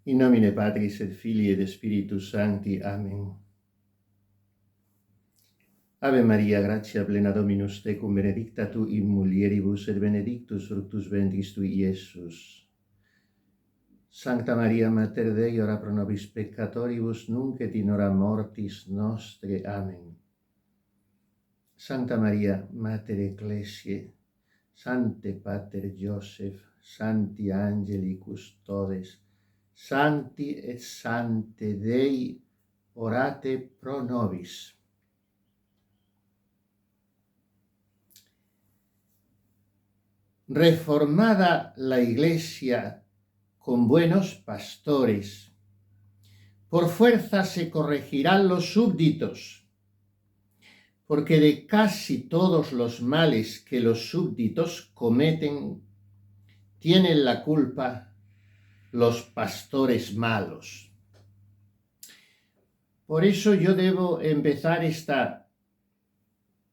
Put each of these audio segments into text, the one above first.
In nomine Patris et Filii et Spiritus Sancti. Amen. Ave Maria, gratia plena Dominus tecum, benedicta tu in mulieribus et benedictus fructus ventris tui, Iesus. Sancta Maria, Mater Dei, ora pro nobis peccatoribus, nunc et in hora mortis nostre. Amen. Sancta Maria, Mater Ecclesiae, Sancte Pater Joseph, Sancti Angeli Custodes, Sancti et Sancte Dei, orate pro nobis. Reformada la Iglesia con buenos pastores, por fuerza se corregirán los súbditos, porque de casi todos los males que los súbditos cometen, tienen la culpa los pastores malos. Por eso yo debo empezar esta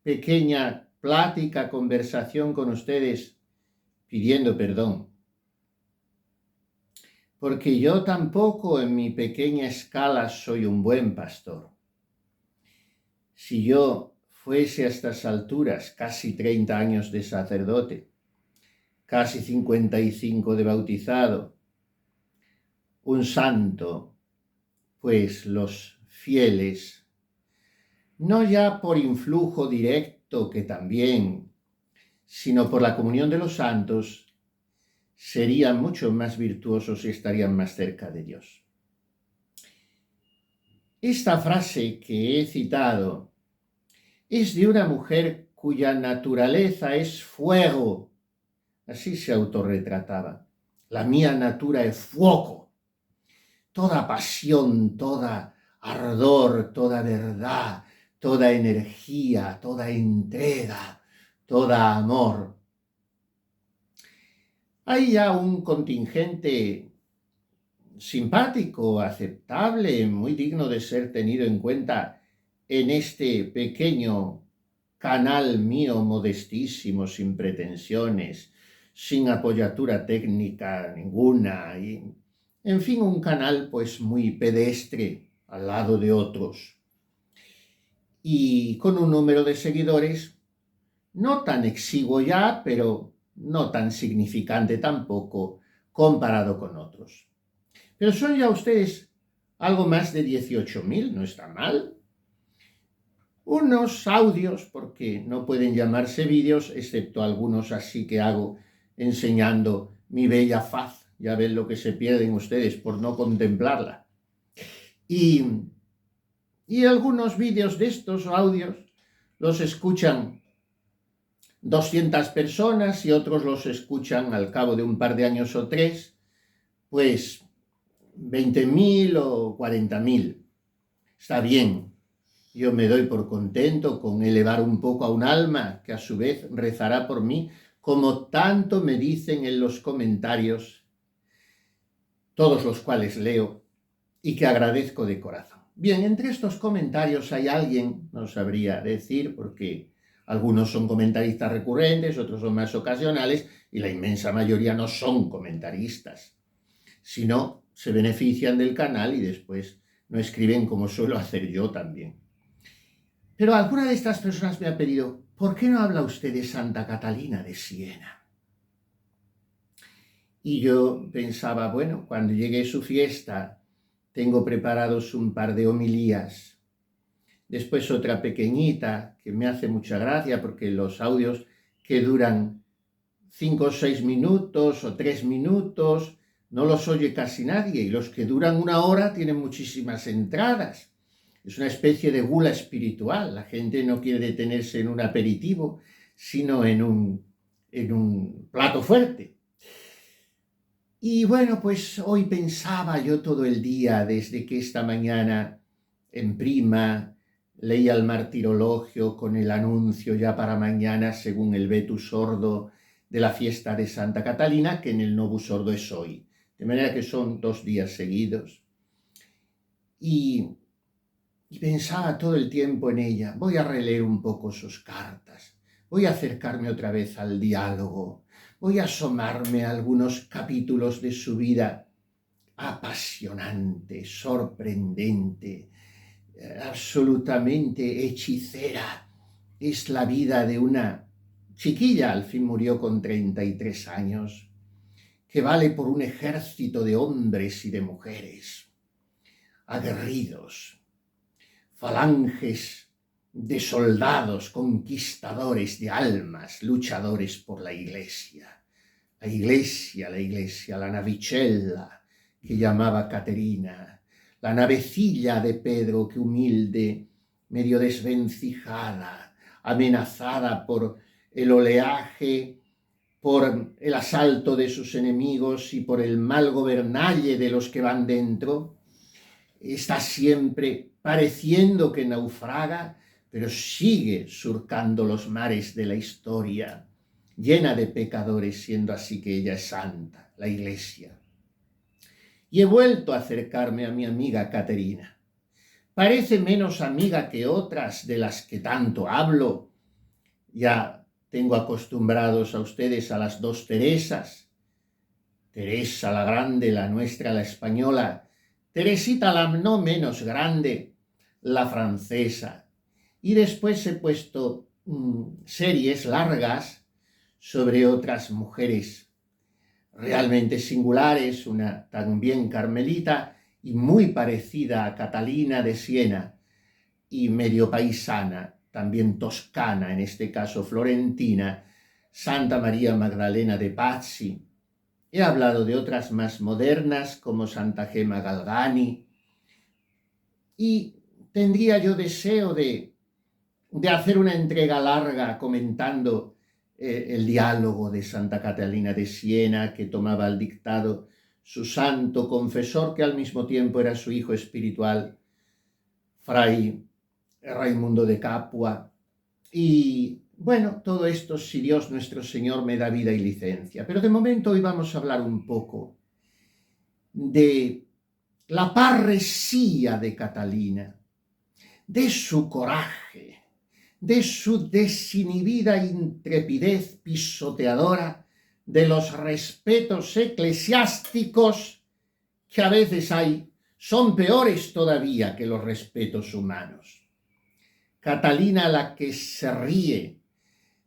pequeña plática, conversación con ustedes pidiendo perdón. Porque yo tampoco en mi pequeña escala soy un buen pastor. Si yo fuese a estas alturas casi 30 años de sacerdote, casi 55 de bautizado, un santo, pues los fieles, no ya por influjo directo, que también, sino por la comunión de los santos, serían mucho más virtuosos y estarían más cerca de Dios. Esta frase que he citado es de una mujer cuya naturaleza es fuego, así se autorretrataba. La mía natura es fuego. Toda pasión, toda ardor, toda verdad, toda energía, toda entrega, toda amor. Hay ya un contingente simpático, aceptable, muy digno de ser tenido en cuenta en este pequeño canal mío modestísimo, sin pretensiones, sin apoyatura técnica ninguna, y en fin, un canal pues muy pedestre al lado de otros y con un número de seguidores no tan exiguo ya, pero no tan significante tampoco comparado con otros. Pero son ya ustedes algo más de 18.000, no está mal. Unos audios, porque no pueden llamarse vídeos, excepto algunos así que hago enseñando mi bella faz. Ya ven lo que se pierden ustedes por no contemplarla. Y algunos vídeos de estos audios los escuchan 200 personas y otros los escuchan al cabo de un par de años o 3, pues 20.000 o 40.000. Está bien, yo me doy por contento con elevar un poco a un alma que a su vez rezará por mí, como tanto me dicen en los comentarios, todos los cuales leo y que agradezco de corazón. Bien, entre estos comentarios hay alguien, no sabría decir, porque algunos son comentaristas recurrentes, otros son más ocasionales, y la inmensa mayoría no son comentaristas, sino se benefician del canal y después no escriben como suelo hacer yo también. Pero alguna de estas personas me ha pedido, ¿por qué no habla usted de Santa Catalina de Siena? Y yo pensaba, bueno, cuando llegue su fiesta, tengo preparados un par de homilías. Después otra pequeñita que me hace mucha gracia porque los audios que duran 5 o 6 minutos o 3 minutos no los oye casi nadie, y los que duran 1 hora tienen muchísimas entradas. Es una especie de gula espiritual. La gente no quiere detenerse en un aperitivo, sino en un plato fuerte. Y bueno, pues hoy pensaba yo todo el día, desde que esta mañana en Prima leía el martirologio con el anuncio ya para mañana, según el Vetus Ordo, de la fiesta de Santa Catalina, que en el Novus Ordo es hoy. De manera que son 2 días seguidos. Y pensaba todo el tiempo en ella. Voy a releer un poco sus cartas. Voy a acercarme otra vez al diálogo. Voy a asomarme a algunos capítulos de su vida apasionante, sorprendente, absolutamente hechicera. Es la vida de una chiquilla, al fin murió con 33 años, que vale por un ejército de hombres y de mujeres, aguerridos, falanges de soldados, conquistadores de almas, luchadores por la iglesia. La iglesia, la navicella que llamaba Caterina, la navecilla de Pedro que humilde, medio desvencijada, amenazada por el oleaje, por el asalto de sus enemigos y por el mal gobernalle de los que van dentro, está siempre pareciendo que naufraga, pero sigue surcando los mares de la historia, llena de pecadores, siendo así que ella es santa, la iglesia. Y he vuelto a acercarme a mi amiga Caterina. Parece menos amiga que otras de las que tanto hablo. Ya tengo acostumbrados a ustedes a las dos Teresas. Teresa la grande, la nuestra, la española. Teresita la no menos grande, la francesa. Y después he puesto series largas sobre otras mujeres realmente singulares, una también carmelita y muy parecida a Catalina de Siena y medio paisana, también toscana, en este caso florentina, Santa María Magdalena de Pazzi. He hablado de otras más modernas como Santa Gemma Galgani y tendría yo deseo de hacer una entrega larga comentando el diálogo de Santa Catalina de Siena, que tomaba al dictado su santo confesor, que al mismo tiempo era su hijo espiritual, Fray Raimundo de Capua. Y bueno, todo esto si Dios nuestro Señor me da vida y licencia. Pero de momento hoy vamos a hablar un poco de la parresía de Catalina, de su coraje, de su desinhibida intrepidez pisoteadora de los respetos eclesiásticos que a veces son peores todavía que los respetos humanos. Catalina, la que se ríe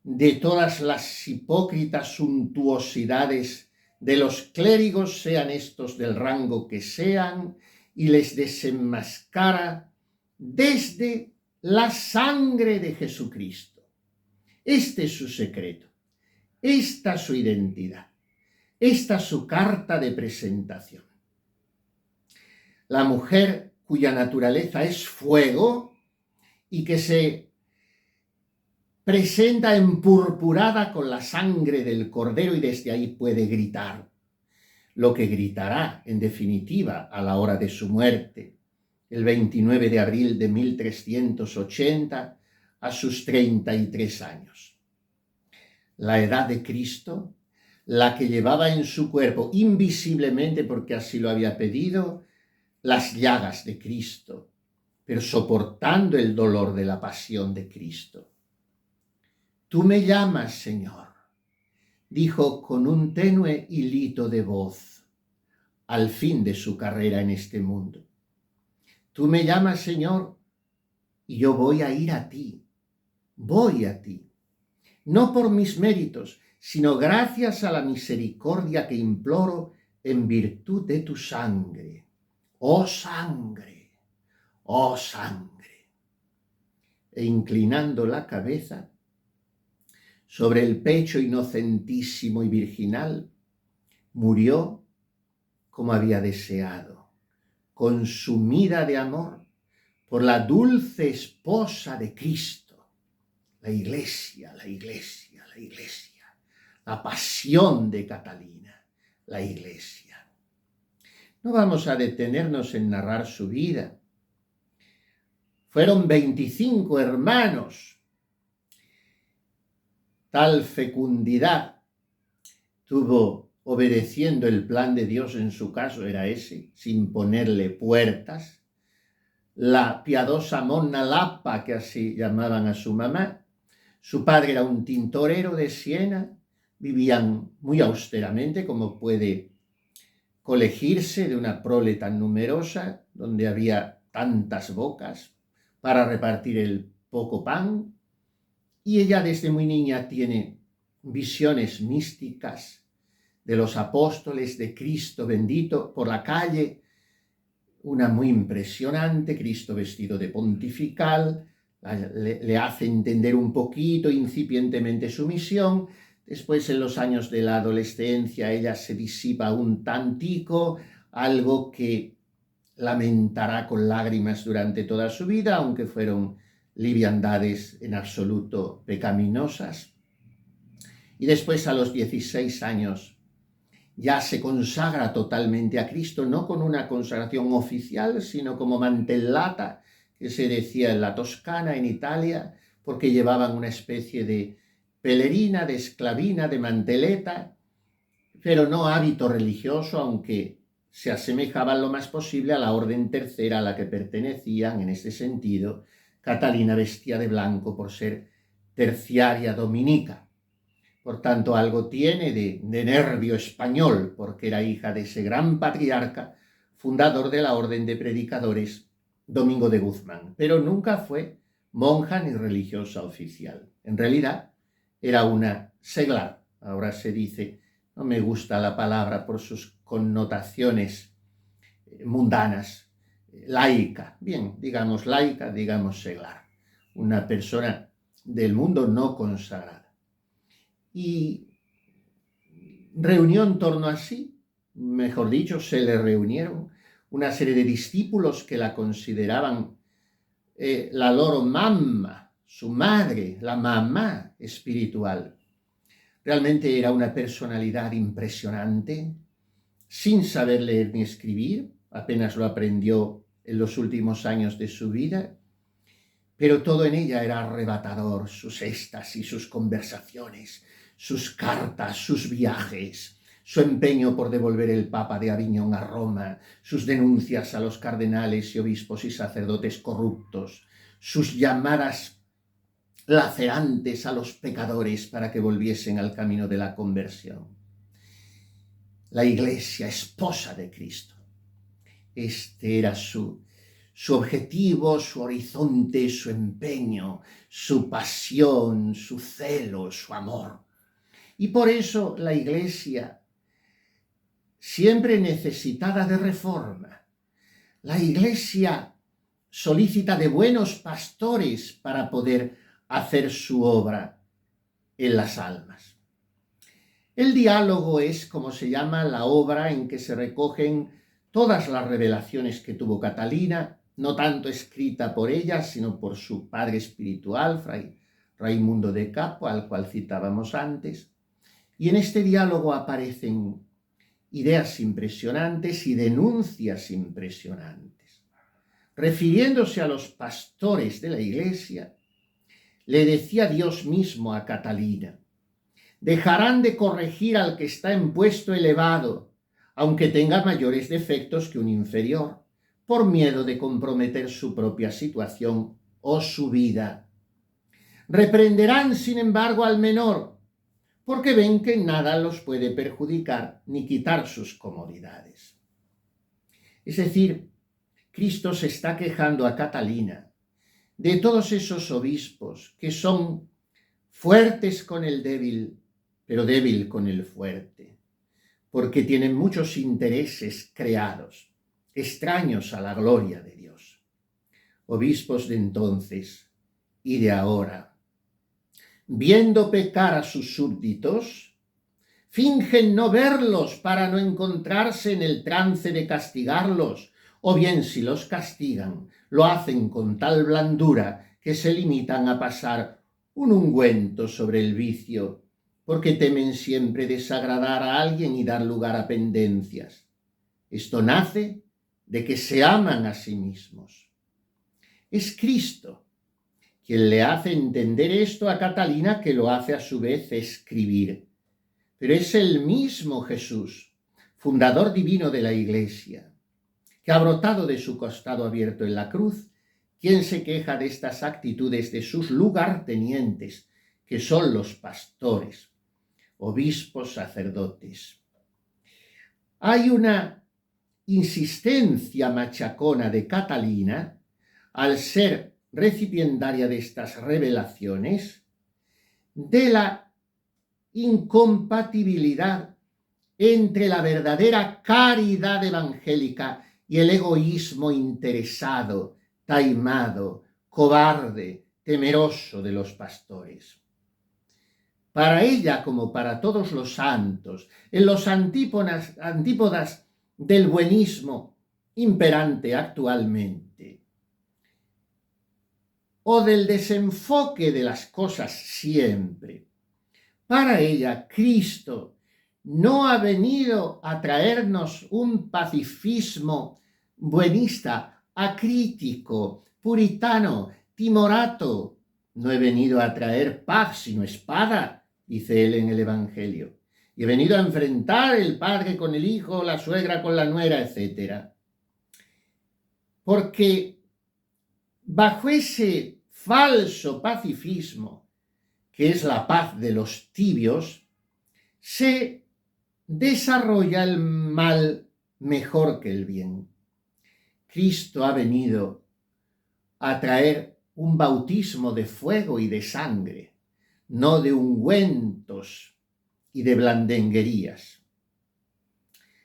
de todas las hipócritas suntuosidades de los clérigos, sean estos del rango que sean, y les desenmascara desde la sangre de Jesucristo. Este es su secreto, esta su identidad, esta su carta de presentación. La mujer cuya naturaleza es fuego y que se presenta empurpurada con la sangre del Cordero y desde ahí puede gritar lo que gritará en definitiva a la hora de su muerte, el 29 de abril de 1380, a sus 33 años. La edad de Cristo, la que llevaba en su cuerpo invisiblemente, porque así lo había pedido, las llagas de Cristo, pero soportando el dolor de la pasión de Cristo. Tú me llamas, Señor, dijo con un tenue hilito de voz, al fin de su carrera en este mundo. Tú me llamas, Señor, y yo voy a ir a ti, no por mis méritos, sino gracias a la misericordia que imploro en virtud de tu sangre. ¡Oh sangre! ¡Oh sangre! E inclinando la cabeza sobre el pecho inocentísimo y virginal, murió como había deseado, consumida de amor por la dulce esposa de Cristo, la iglesia, la pasión de Catalina, la iglesia. No vamos a detenernos en narrar su vida. Fueron 25 hermanos. Tal fecundidad tuvo obedeciendo el plan de Dios, en su caso era ese, sin ponerle puertas. La piadosa Monna Lappa, que así llamaban a su mamá, su padre era un tintorero de Siena, vivían muy austeramente, como puede colegirse de una prole tan numerosa, donde había tantas bocas para repartir el poco pan, y ella desde muy niña tiene visiones místicas de los apóstoles de Cristo bendito por la calle, una muy impresionante, Cristo vestido de pontifical, le hace entender un poquito incipientemente su misión. Después, en los años de la adolescencia, ella se disipa un tantico, algo que lamentará con lágrimas durante toda su vida, aunque fueron liviandades en absoluto pecaminosas. Y después, a los 16 años, ya se consagra totalmente a Cristo, no con una consagración oficial, sino como mantellata, que se decía en la Toscana, en Italia, porque llevaban una especie de pelerina, de esclavina, de manteleta, pero no hábito religioso, aunque se asemejaban lo más posible a la orden tercera a la que pertenecían. En ese sentido, Catalina vestía de blanco por ser terciaria dominica. Por tanto, algo tiene de nervio español, porque era hija de ese gran patriarca, fundador de la Orden de Predicadores, Domingo de Guzmán, pero nunca fue monja ni religiosa oficial. En realidad, era una seglar. Ahora se dice, no me gusta la palabra por sus connotaciones mundanas, laica. Bien, digamos laica, digamos seglar. Una persona del mundo no consagrada. Y reunió en torno a sí, mejor dicho, se le reunieron una serie de discípulos que la consideraban la loro mamma, su madre, la mamá espiritual. Realmente era una personalidad impresionante, sin saber leer ni escribir, apenas lo aprendió en los últimos años de su vida, pero todo en ella era arrebatador, sus éxtasis, sus conversaciones, sus cartas, sus viajes, su empeño por devolver el Papa de Aviñón a Roma, sus denuncias a los cardenales y obispos y sacerdotes corruptos, sus llamadas lacerantes a los pecadores para que volviesen al camino de la conversión. La Iglesia, esposa de Cristo. Este era su objetivo, su horizonte, su empeño, su pasión, su celo, su amor. Y por eso la Iglesia, siempre necesitada de reforma, la Iglesia solicita de buenos pastores para poder hacer su obra en las almas. El diálogo es, como se llama, la obra en que se recogen todas las revelaciones que tuvo Catalina, no tanto escrita por ella, sino por su padre espiritual, Fray Raimundo de Capo, al cual citábamos antes. Y en este diálogo aparecen ideas impresionantes y denuncias impresionantes. Refiriéndose a los pastores de la Iglesia, le decía Dios mismo a Catalina: dejarán de corregir al que está en puesto elevado, aunque tenga mayores defectos que un inferior, por miedo de comprometer su propia situación o su vida. Reprenderán, sin embargo, al menor, porque ven que nada los puede perjudicar ni quitar sus comodidades. Es decir, Cristo se está quejando a Catalina de todos esos obispos que son fuertes con el débil, pero débil con el fuerte, porque tienen muchos intereses creados, extraños a la gloria de Dios. Obispos de entonces y de ahora, viendo pecar a sus súbditos, fingen no verlos para no encontrarse en el trance de castigarlos, o bien si los castigan, lo hacen con tal blandura que se limitan a pasar un ungüento sobre el vicio, porque temen siempre desagradar a alguien y dar lugar a pendencias. Esto nace de que se aman a sí mismos. Es Cristo quien le hace entender esto a Catalina, que lo hace a su vez escribir. Pero es el mismo Jesús, fundador divino de la Iglesia, que ha brotado de su costado abierto en la cruz, quien se queja de estas actitudes de sus lugartenientes, que son los pastores, obispos, sacerdotes. hay una insistencia machacona de Catalina, al ser recipiendaria de estas revelaciones, de la incompatibilidad entre la verdadera caridad evangélica y el egoísmo interesado, taimado, cobarde, temeroso de los pastores. Para ella, como para todos los santos, en los antípodas del buenismo imperante actualmente, o del desenfoque de las cosas siempre, para ella Cristo no ha venido a traernos un pacifismo buenista, acrítico, puritano, timorato. No he venido a traer paz, sino espada, dice él en el Evangelio. Y he venido a enfrentar el padre con el hijo, la suegra con la nuera, etc. Porque bajo ese falso pacifismo, que es la paz de los tibios, se desarrolla el mal mejor que el bien. Cristo ha venido a traer un bautismo de fuego y de sangre, no de ungüentos y de blandenguerías.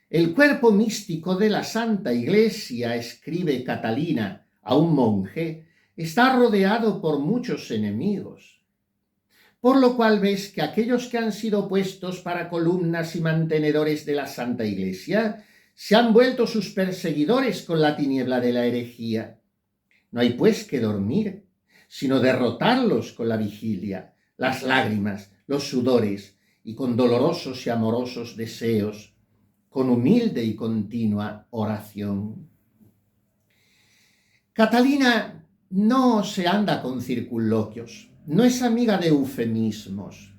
El cuerpo místico de la Santa Iglesia, escribe Catalina a un monje, está rodeado por muchos enemigos, por lo cual ves que aquellos que han sido puestos para columnas y mantenedores de la Santa Iglesia se han vuelto sus perseguidores con la tiniebla de la herejía. No hay pues que dormir, sino derrotarlos con la vigilia, las lágrimas, los sudores y con dolorosos y amorosos deseos, con humilde y continua oración. Catalina no se anda con circunloquios, no es amiga de eufemismos.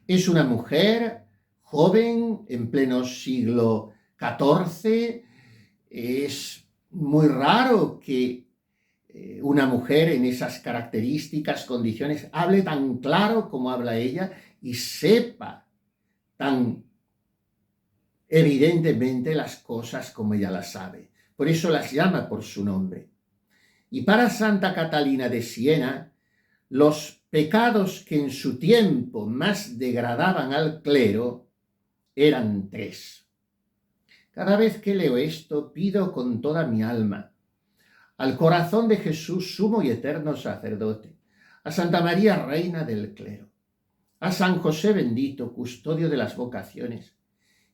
Es una mujer joven, en pleno siglo XIV. Es muy raro que una mujer en esas características, condiciones, hable tan claro como habla ella y sepa tan evidentemente las cosas como ella las sabe. Por eso las llama por su nombre. Y para Santa Catalina de Siena, los pecados que en su tiempo más degradaban al clero eran 3. Cada vez que leo esto, pido con toda mi alma al corazón de Jesús, sumo y eterno sacerdote, a Santa María, reina del clero, a San José bendito, custodio de las vocaciones,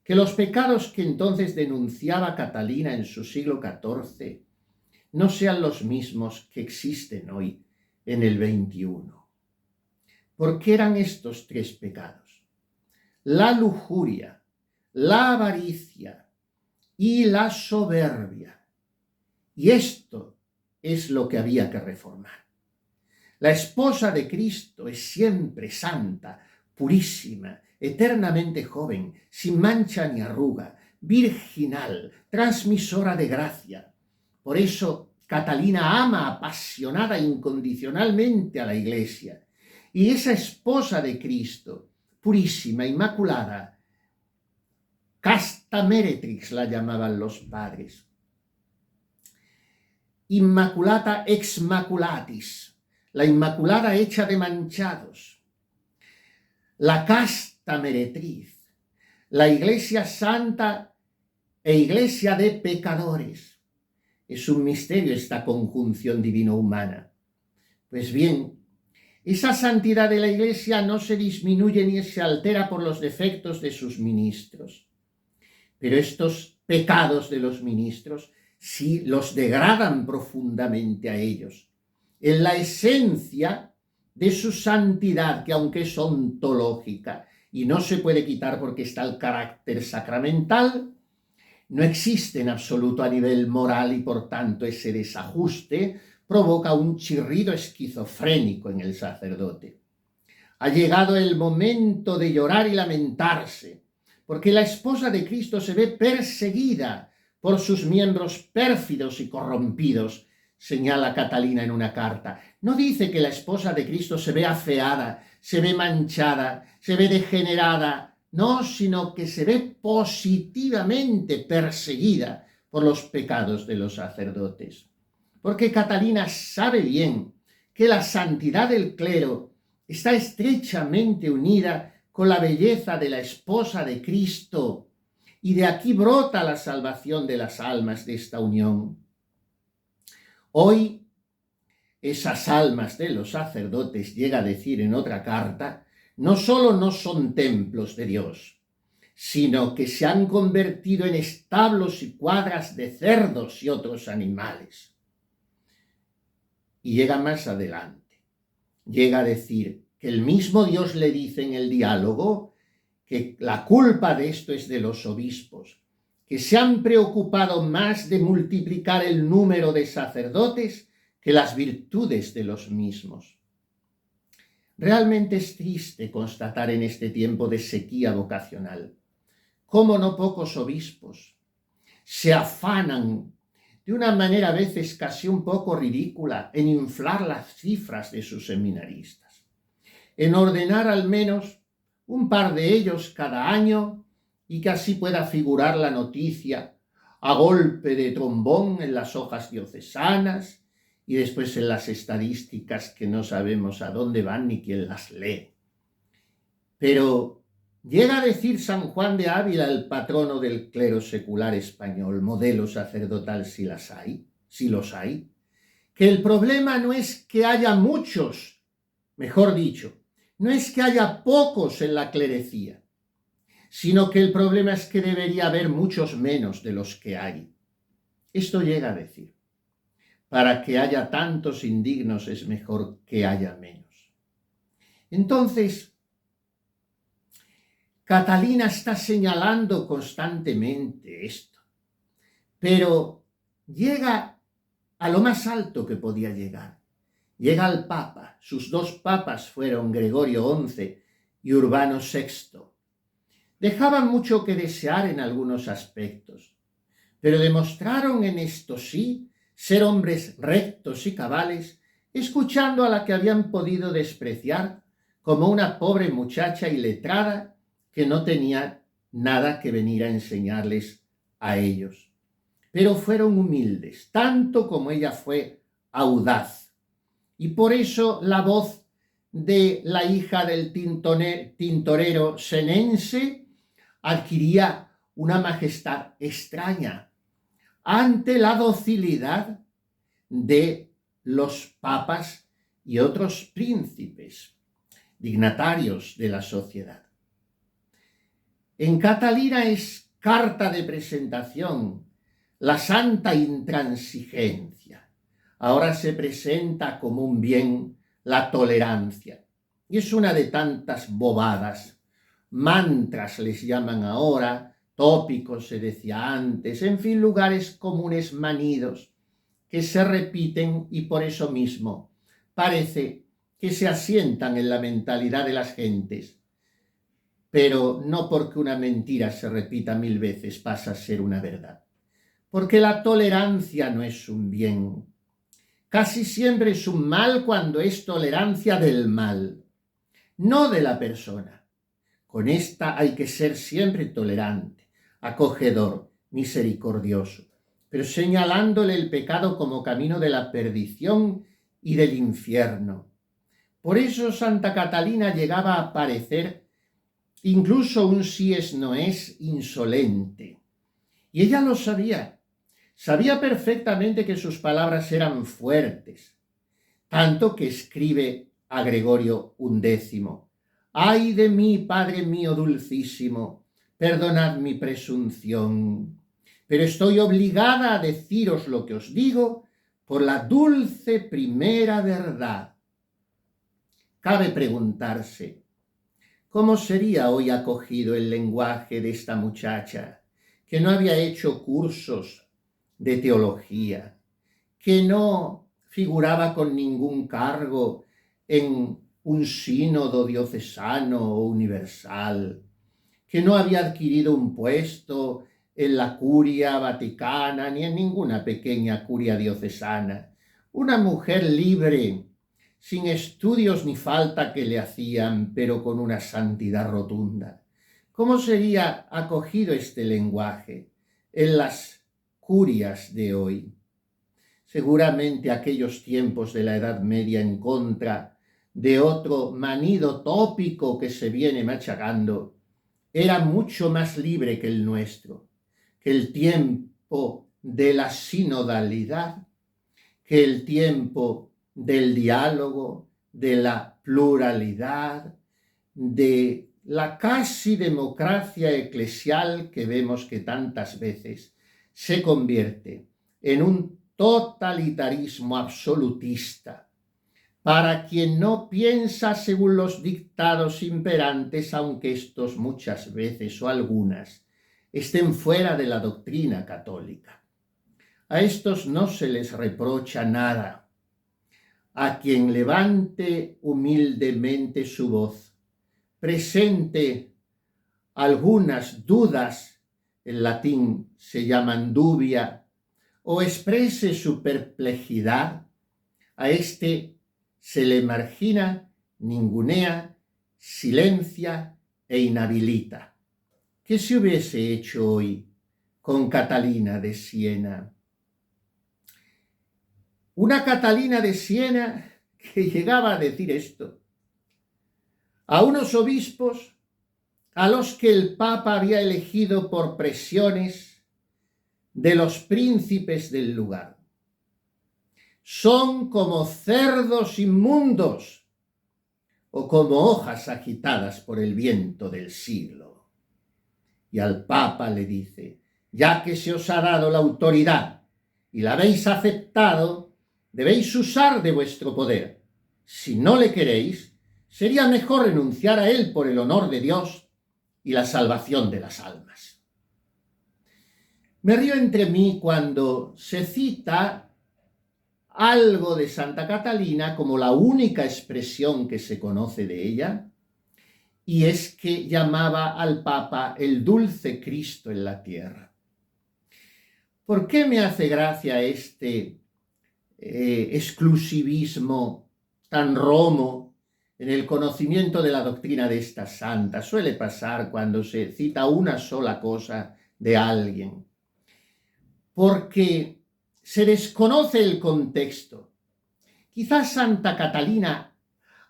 que los pecados que entonces denunciaba Catalina en su siglo XIV no sean los mismos que existen hoy en el XXI. ¿Por qué eran estos 3 pecados? La lujuria, la avaricia y la soberbia. Y esto es lo que había que reformar. La esposa de Cristo es siempre santa, purísima, eternamente joven, sin mancha ni arruga, virginal, transmisora de gracia. Por eso Catalina ama apasionada incondicionalmente a la Iglesia. Y esa esposa de Cristo, purísima, inmaculada, casta meretrix la llamaban los padres, Immaculata ex maculatis, la inmaculada hecha de manchados, la casta meretriz, la Iglesia santa e Iglesia de pecadores. Es un misterio esta conjunción divino-humana. Pues bien, esa santidad de la Iglesia no se disminuye ni se altera por los defectos de sus ministros. Pero estos pecados de los ministros sí los degradan profundamente a ellos. En la esencia de su santidad, que aunque es ontológica y no se puede quitar porque está el carácter sacramental, no existe en absoluto a nivel moral y por tanto ese desajuste provoca un chirrido esquizofrénico en el sacerdote. Ha llegado el momento de llorar y lamentarse, porque la esposa de Cristo se ve perseguida por sus miembros pérfidos y corrompidos, señala Catalina en una carta. No dice que la esposa de Cristo se ve afeada, se ve manchada, se ve degenerada no, sino que se ve positivamente perseguida por los pecados de los sacerdotes. Porque Catalina sabe bien que la santidad del clero está estrechamente unida con la belleza de la esposa de Cristo, y de aquí brota la salvación de las almas de esta unión. Hoy, esas almas de los sacerdotes, llega a decir en otra carta, no solo no son templos de Dios, sino que se han convertido en establos y cuadras de cerdos y otros animales. Y llega más adelante, llega a decir que el mismo Dios le dice en el diálogo que la culpa de esto es de los obispos, que se han preocupado más de multiplicar el número de sacerdotes que las virtudes de los mismos. Realmente es triste constatar en este tiempo de sequía vocacional cómo no pocos obispos se afanan de una manera a veces casi un poco ridícula en inflar las cifras de sus seminaristas, en ordenar al menos un par de ellos cada año y que así pueda figurar la noticia a golpe de trombón en las hojas diocesanas y después en las estadísticas que no sabemos a dónde van ni quién las lee. Pero llega a decir San Juan de Ávila, el patrono del clero secular español, modelo sacerdotal si los hay, que el problema no es que haya muchos, mejor dicho, no es que haya pocos en la clerecía, sino que el problema es que debería haber muchos menos de los que hay. Esto llega a decir. Para que haya tantos indignos es mejor que haya menos. Entonces, Catalina está señalando constantemente esto, pero llega a lo más alto que podía llegar. Llega al Papa. Sus dos papas fueron Gregorio XI y Urbano VI. Dejaban mucho que desear en algunos aspectos, pero demostraron en esto sí ser hombres rectos y cabales, escuchando a la que habían podido despreciar como una pobre muchacha iletrada que no tenía nada que venir a enseñarles a ellos. Pero fueron humildes, tanto como ella fue audaz. Y por eso la voz de la hija del tintorero senense adquiría una majestad extraña ante la docilidad de los papas y otros príncipes, dignatarios de la sociedad. En Catalina es carta de presentación la santa intransigencia. Ahora se presenta como un bien la tolerancia. Y es una de tantas bobadas. Mantras les llaman ahora, tópicos se decía antes, en fin, lugares comunes manidos que se repiten y por eso mismo parece que se asientan en la mentalidad de las gentes. Pero no porque una mentira se repita 1000 veces pasa a ser una verdad. Porque la tolerancia no es un bien. Casi siempre es un mal cuando es tolerancia del mal, no de la persona. Con esta hay que ser siempre tolerante, acogedor, misericordioso, pero señalándole el pecado como camino de la perdición y del infierno. Por eso Santa Catalina llegaba a parecer incluso un sí es no es insolente. Y ella lo sabía. Sabía perfectamente que sus palabras eran fuertes, tanto que escribe a Gregorio XI: «Ay de mí, Padre mío dulcísimo, perdonad mi presunción, pero estoy obligada a deciros lo que os digo por la dulce primera verdad». Cabe preguntarse, ¿cómo sería hoy acogido el lenguaje de esta muchacha que no había hecho cursos de teología, que no figuraba con ningún cargo en un sínodo diocesano o universal, que no había adquirido un puesto en la curia vaticana ni en ninguna pequeña curia diocesana, una mujer libre, sin estudios ni falta que le hacían, pero con una santidad rotunda, ¿Cómo sería acogido este lenguaje en las curias de hoy? Seguramente aquellos tiempos de la Edad Media en contra de otro manido tópico que se viene machacando era mucho más libre que el nuestro, que el tiempo de la sinodalidad, que el tiempo del diálogo, de la pluralidad, de la casi democracia eclesial que vemos que tantas veces se convierte en un totalitarismo absolutista para quien no piensa según los dictados imperantes, aunque estos muchas veces o algunas estén fuera de la doctrina católica. A estos no se les reprocha nada. A quien levante humildemente su voz, presente algunas dudas, en latín se llaman dubia, o exprese su perplejidad, a este se le margina, ningunea, silencia e inhabilita. ¿Qué se hubiese hecho hoy con Catalina de Siena? Una Catalina de Siena que llegaba a decir esto a unos obispos a los que el Papa había elegido por presiones de los príncipes del lugar. Son como cerdos inmundos o como hojas agitadas por el viento del siglo. Y al Papa le dice, ya que se os ha dado la autoridad y la habéis aceptado, debéis usar de vuestro poder. Si no le queréis, sería mejor renunciar a él por el honor de Dios y la salvación de las almas. Me río entre mí cuando se cita algo de Santa Catalina como la única expresión que se conoce de ella, y es que llamaba al Papa el dulce Cristo en la tierra. ¿Por qué me hace gracia este exclusivismo tan romo en el conocimiento de la doctrina de esta santa? Suele pasar cuando se cita una sola cosa de alguien, porque se desconoce el contexto. Quizás Santa Catalina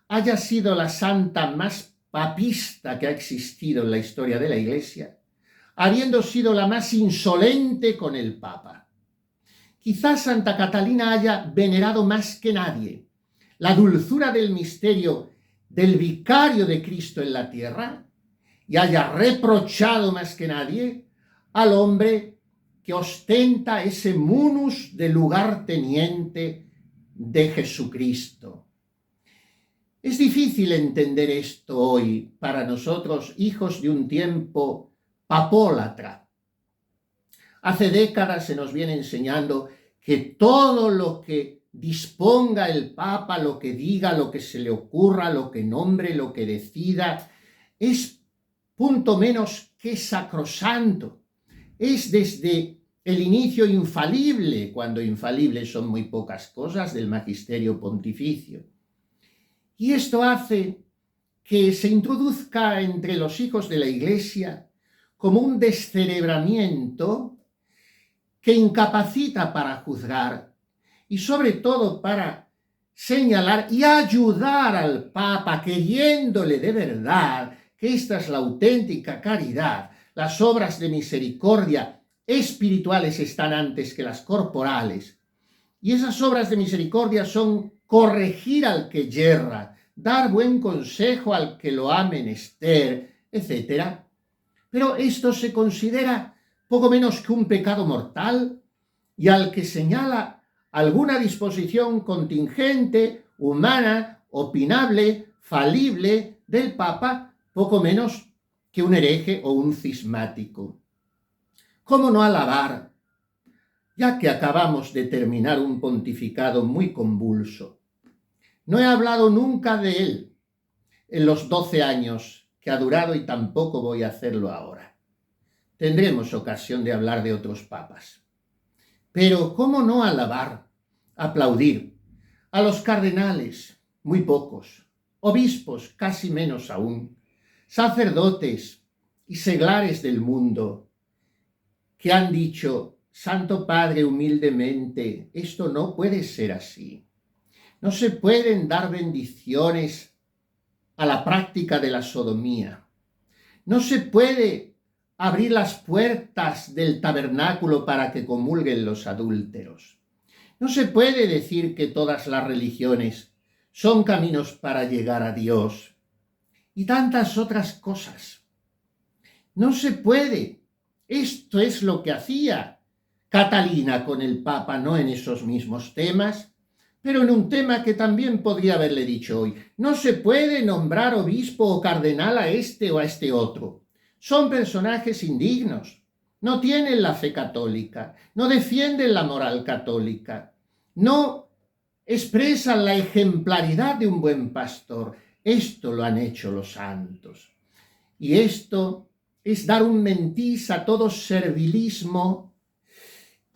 haya sido la santa más papista que ha existido en la historia de la Iglesia, habiendo sido la más insolente con el Papa. Quizás Santa Catalina haya venerado más que nadie la dulzura del misterio del vicario de Cristo en la tierra y haya reprochado más que nadie al hombre que ostenta ese munus de lugarteniente de Jesucristo. Es difícil entender esto hoy para nosotros, hijos de un tiempo papólatra. Hace décadas se nos viene enseñando que todo lo que disponga el Papa, lo que diga, lo que se le ocurra, lo que nombre, lo que decida, es punto menos que sacrosanto. Es desde el inicio infalible, cuando infalibles son muy pocas cosas, del magisterio pontificio. Y esto hace que se introduzca entre los hijos de la Iglesia como un descerebramiento que incapacita para juzgar y sobre todo para señalar y ayudar al Papa, queriéndole de verdad que esta es la auténtica caridad. Las obras de misericordia espirituales están antes que las corporales. Y esas obras de misericordia son corregir al que yerra, dar buen consejo al que lo ha menester, etc. Pero esto se considera poco menos que un pecado mortal y al que señala alguna disposición contingente, humana, opinable, falible del Papa, poco menos que un hereje o un cismático. ¿Cómo no alabar, ya que acabamos de terminar un pontificado muy convulso? No he hablado nunca de él en los 12 años que ha durado y tampoco voy a hacerlo ahora. Tendremos ocasión de hablar de otros papas. Pero ¿cómo no alabar, aplaudir a los cardenales, muy pocos, obispos, casi menos aún, sacerdotes, y seglares del mundo que han dicho: Santo Padre, humildemente, esto no puede ser así. No se pueden dar bendiciones a la práctica de la sodomía. No se puede abrir las puertas del tabernáculo para que comulguen los adúlteros. No se puede decir que todas las religiones son caminos para llegar a Dios y tantas otras cosas. No se puede. Esto es lo que hacía Catalina con el Papa, no en esos mismos temas, pero en un tema que también podría haberle dicho hoy. No se puede nombrar obispo o cardenal a este o a este otro. Son personajes indignos, no tienen la fe católica, no defienden la moral católica, no expresan la ejemplaridad de un buen pastor. Esto lo han hecho los santos. Y esto es dar un mentís a todo servilismo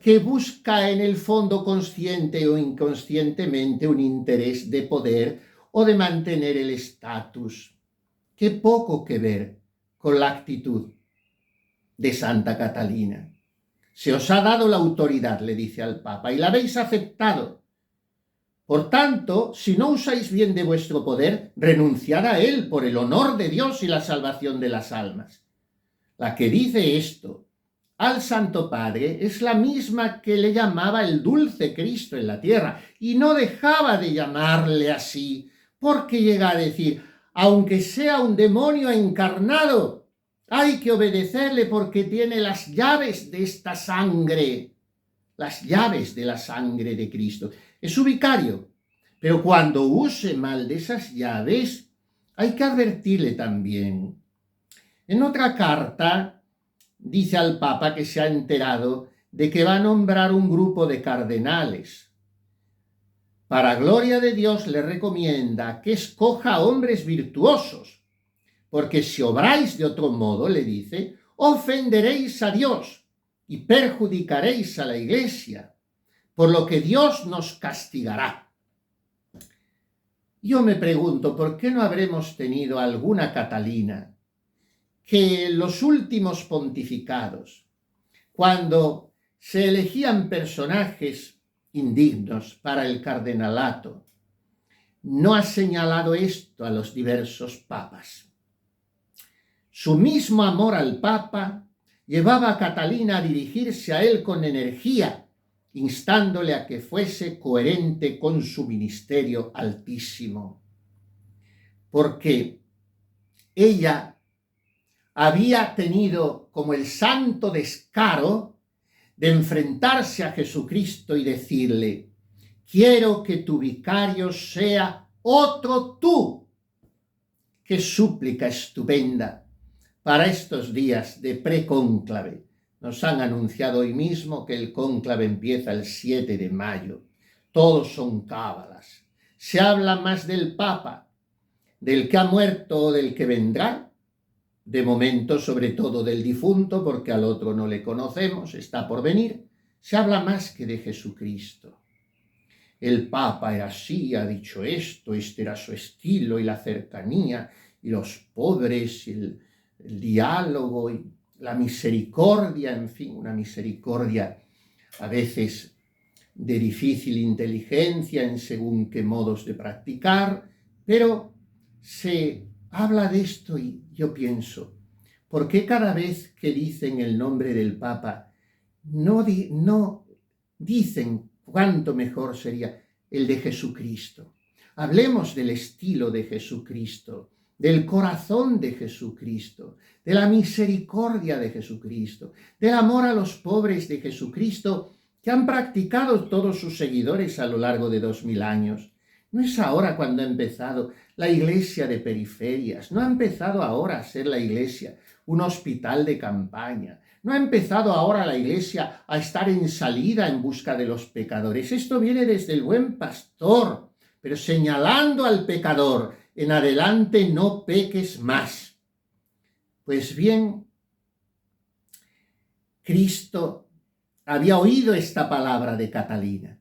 que busca en el fondo consciente o inconscientemente un interés de poder o de mantener el estatus. Qué poco que ver con la actitud de Santa Catalina. Se os ha dado la autoridad, le dice al Papa, y la habéis aceptado. Por tanto, si no usáis bien de vuestro poder, renunciad a él por el honor de Dios y la salvación de las almas. La que dice esto al Santo Padre es la misma que le llamaba el dulce Cristo en la tierra, y no dejaba de llamarle así, porque llega a decir: aunque sea un demonio encarnado, hay que obedecerle porque tiene las llaves de esta sangre, las llaves de la sangre de Cristo. Es su vicario, pero cuando use mal de esas llaves, hay que advertirle también. En otra carta dice al Papa que se ha enterado de que va a nombrar un grupo de cardenales. Para gloria de Dios le recomienda que escoja hombres virtuosos, porque si obráis de otro modo, le dice, ofenderéis a Dios y perjudicaréis a la Iglesia, por lo que Dios nos castigará. Yo me pregunto, ¿por qué no habremos tenido alguna Catalina que en los últimos pontificados, cuando se elegían personajes indignos para el cardenalato, no ha señalado esto a los diversos papas? Su mismo amor al Papa llevaba a Catalina a dirigirse a él con energía, instándole a que fuese coherente con su ministerio altísimo. Porque ella había tenido como el santo descaro de enfrentarse a Jesucristo y decirle: quiero que tu vicario sea otro tú. Qué súplica estupenda para estos días de precónclave. Nos han anunciado hoy mismo que el cónclave empieza el 7 de mayo. Todos son cábalas. Se habla más del Papa, del que ha muerto o del que vendrá. De momento, sobre todo del difunto, porque al otro no le conocemos, está por venir. Se habla más que de Jesucristo. El Papa era así, ha dicho esto, este era su estilo, y la cercanía, y los pobres, y el diálogo, y la misericordia, en fin, una misericordia a veces de difícil inteligencia en según qué modos de practicar, pero se habla de esto y yo pienso, ¿por qué cada vez que dicen el nombre del Papa no dicen cuánto mejor sería el de Jesucristo? Hablemos del estilo de Jesucristo, del corazón de Jesucristo, de la misericordia de Jesucristo, del amor a los pobres de Jesucristo que han practicado todos sus seguidores a lo largo de 2000 años. No es ahora cuando ha empezado la iglesia de periferias, no ha empezado ahora a ser la iglesia un hospital de campaña, no ha empezado ahora la iglesia a estar en salida en busca de los pecadores. Esto viene desde el buen pastor, pero señalando al pecador: en adelante no peques más. Pues bien, Cristo había oído esta palabra de Catalina: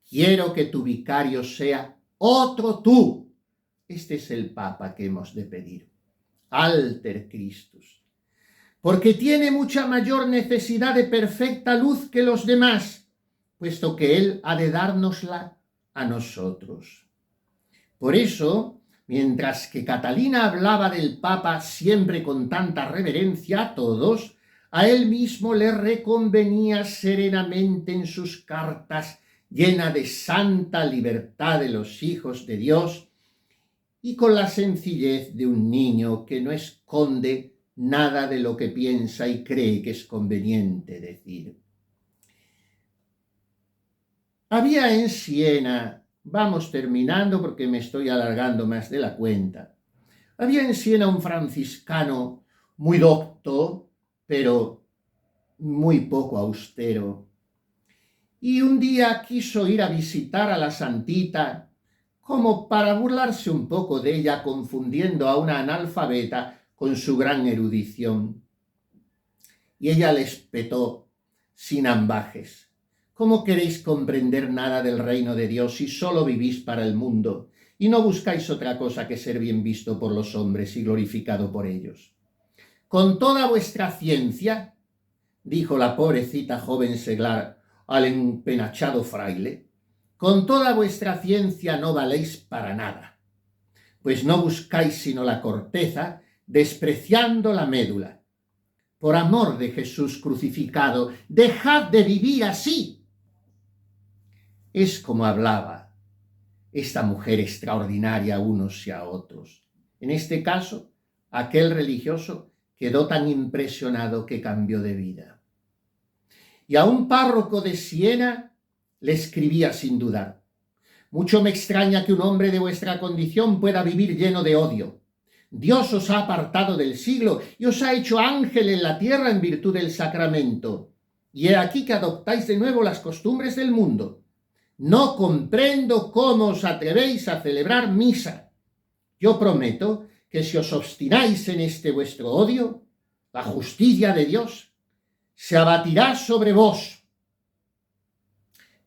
quiero que tu vicario sea otro tú. Este es el Papa que hemos de pedir. Alter Christus. porque tiene mucha mayor necesidad de perfecta luz que los demás, puesto que Él ha de dárnosla a nosotros. Por eso, mientras que Catalina hablaba del Papa siempre con tanta reverencia a todos, a él mismo le reconvenía serenamente en sus cartas, llena de santa libertad de los hijos de Dios y con la sencillez de un niño que no esconde nada de lo que piensa y cree que es conveniente decir. Había en Siena, vamos terminando porque me estoy alargando más de la cuenta, había en Siena un franciscano muy docto, pero muy poco austero. Y un día quiso ir a visitar a la santita como para burlarse un poco de ella, confundiendo a una analfabeta con su gran erudición. Y ella le espetó sin ambajes: ¿cómo queréis comprender nada del reino de Dios si solo vivís para el mundo y no buscáis otra cosa que ser bien visto por los hombres y glorificado por ellos? Con toda vuestra ciencia, dijo la pobrecita joven seglar al empenachado fraile, con toda vuestra ciencia no valéis para nada, pues no buscáis sino la corteza, despreciando la médula. Por amor de Jesús crucificado, dejad de vivir así. Es como hablaba esta mujer extraordinaria a unos y a otros. En este caso, aquel religioso quedó tan impresionado que cambió de vida. Y a un párroco de Siena le escribía sin dudar: mucho me extraña que un hombre de vuestra condición pueda vivir lleno de odio. Dios os ha apartado del siglo y os ha hecho ángel en la tierra en virtud del sacramento. Y he aquí que adoptáis de nuevo las costumbres del mundo. No comprendo cómo os atrevéis a celebrar misa. Yo prometo que si os obstináis en este vuestro odio, la justicia de Dios se abatirá sobre vos.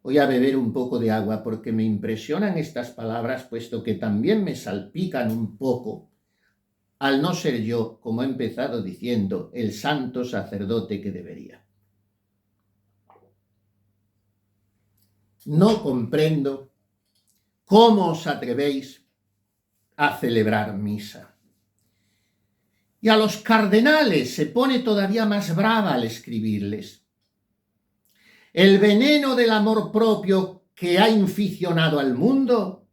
Voy a beber un poco de agua porque me impresionan estas palabras, puesto que también me salpican un poco, al no ser yo, como he empezado diciendo, el santo sacerdote que debería. No comprendo cómo os atrevéis a celebrar misa. Y a los cardenales se pone todavía más brava al escribirles: el veneno del amor propio que ha inficionado al mundo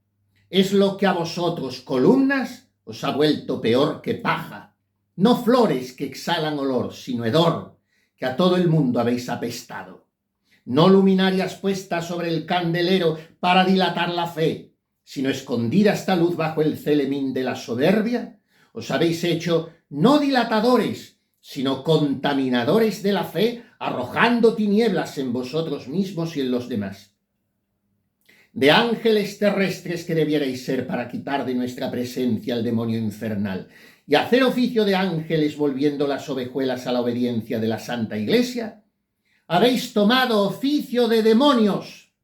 es lo que a vosotros, columnas, os ha vuelto peor que paja. No flores que exhalan olor, sino hedor, que a todo el mundo habéis apestado. No luminarias puestas sobre el candelero para dilatar la fe, sino escondida esta luz bajo el celemín de la soberbia. Os habéis hecho no dilatadores, sino contaminadores de la fe, arrojando tinieblas en vosotros mismos y en los demás. De ángeles terrestres que debierais ser para quitar de nuestra presencia al demonio infernal y hacer oficio de ángeles volviendo las ovejuelas a la obediencia de la Santa Iglesia, habéis tomado oficio de demonios.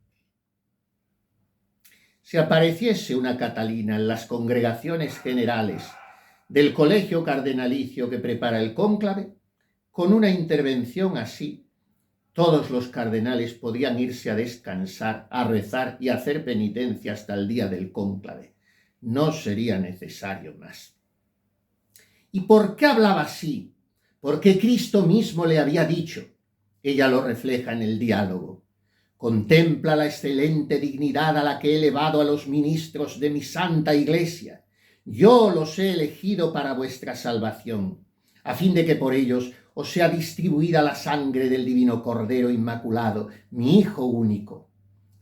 Si apareciese una Catalina en las congregaciones generales del colegio cardenalicio que prepara el cónclave, con una intervención así, todos los cardenales podían irse a descansar, a rezar y a hacer penitencia hasta el día del cónclave. No sería necesario más. ¿Y por qué hablaba así? Porque Cristo mismo le había dicho. Ella lo refleja en el diálogo: contempla la excelente dignidad a la que he elevado a los ministros de mi santa Iglesia. Yo los he elegido para vuestra salvación, a fin de que por ellos os sea distribuida la sangre del divino Cordero Inmaculado, mi Hijo único.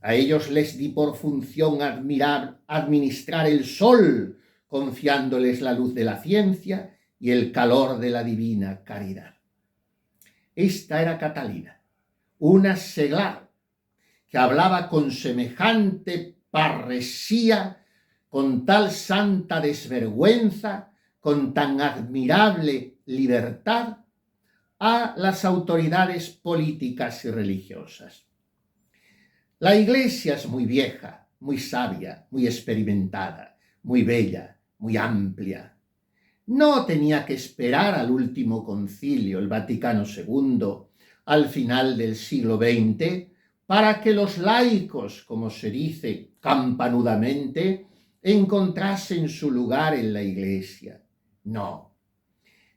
A ellos les di por función administrar el sol, confiándoles la luz de la ciencia y el calor de la divina caridad. Esta era Catalina, una seglar que hablaba con semejante parresía, con tal santa desvergüenza, con tan admirable libertad, a las autoridades políticas y religiosas. La Iglesia es muy vieja, muy sabia, muy experimentada, muy bella, muy amplia. No tenía que esperar al último concilio, el Vaticano II, al final del siglo XX, para que los laicos, como se dice campanudamente, encontrasen su lugar en la Iglesia. No.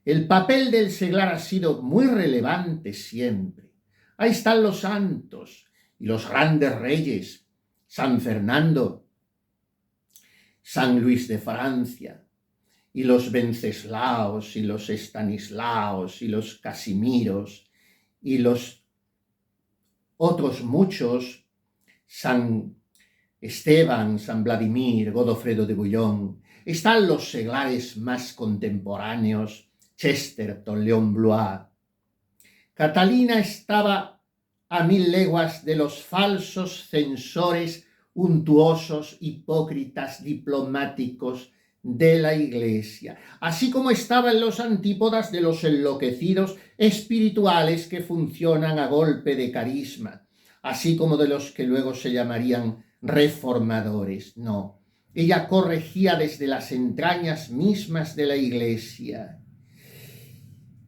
El papel del seglar ha sido muy relevante siempre. Ahí están los santos y los grandes reyes, San Fernando, San Luis de Francia, y los Venceslaos, y los Estanislaos, y los Casimiros, y los otros muchos, San Esteban, San Vladimir, Godofredo de Bouillon. Están los seglares más contemporáneos, Chesterton, León Blois. Catalina estaba a 1000 leguas de los falsos censores untuosos, hipócritas, diplomáticos de la Iglesia, así como estaba en los antípodas de los enloquecidos espirituales que funcionan a golpe de carisma, así como de los que luego se llamarían reformadores. No, ella corregía desde las entrañas mismas de la Iglesia.